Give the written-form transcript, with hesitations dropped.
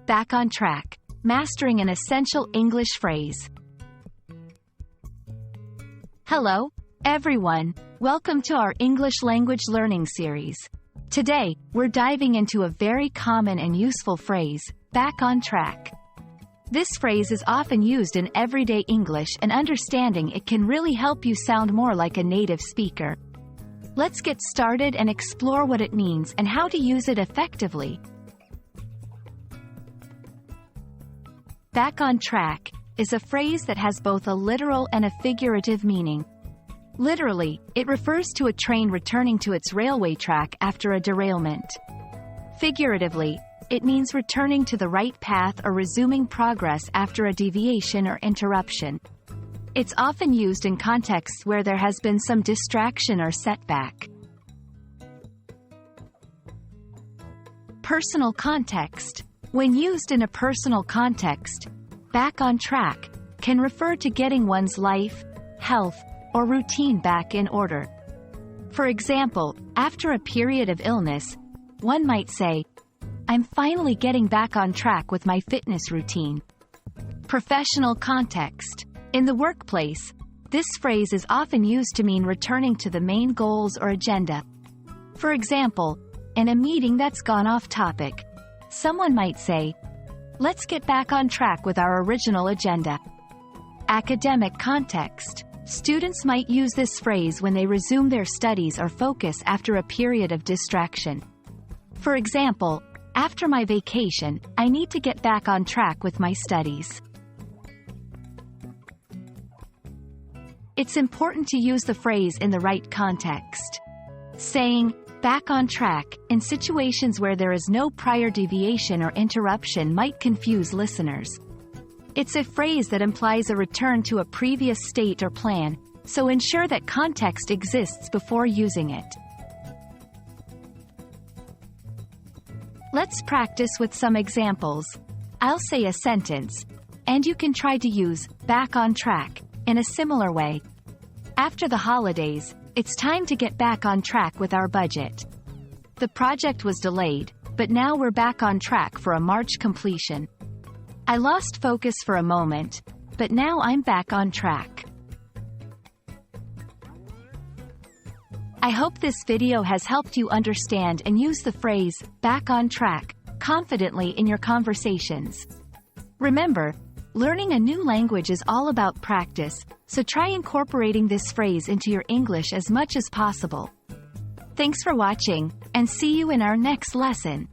Back on track. Mastering an essential English phrase. Hello, everyone. Welcome to our English language learning series. Today, we're diving into a very common and useful phrase, back on track. This phrase is often used in everyday English, and understanding it can really help you sound more like a native speaker. Let's get started and explore what it means and how to use it effectively. Back on track is a phrase that has both a literal and a figurative meaning. Literally, it refers to a train returning to its railway track after a derailment. Figuratively, it means returning to the right path or resuming progress after a deviation or interruption. It's often used in contexts where there has been some distraction or setback. Personal context. When used in a personal context, back on track can refer to getting one's life, health, or routine back in order. For example, after a period of illness, one might say, "I'm finally getting back on track with my fitness routine." Professional context. In the workplace, this phrase is often used to mean returning to the main goals or agenda. For example, in a meeting that's gone off topic, someone might say, "Let's get back on track with our original agenda." Academic context. Students might use this phrase when they resume their studies or focus after a period of distraction. For example, "After my vacation, I need to get back on track with my studies." It's important to use the phrase in the right context. Saying, "back on track," in situations where there is no prior deviation or interruption might confuse listeners. It's a phrase that implies a return to a previous state or plan, so ensure that context exists before using it. Let's practice with some examples. I'll say a sentence, and you can try to use "back on track" in a similar way. "After the holidays, it's time to get back on track with our budget. The project was delayed, but now we're back on track for a March completion. I lost focus for a moment, but now I'm back on track." I hope this video has helped you understand and use the phrase, back on track, confidently in your conversations. Remember, learning a new language is all about practice, so try incorporating this phrase into your English as much as possible. Thanks for watching, and see you in our next lesson.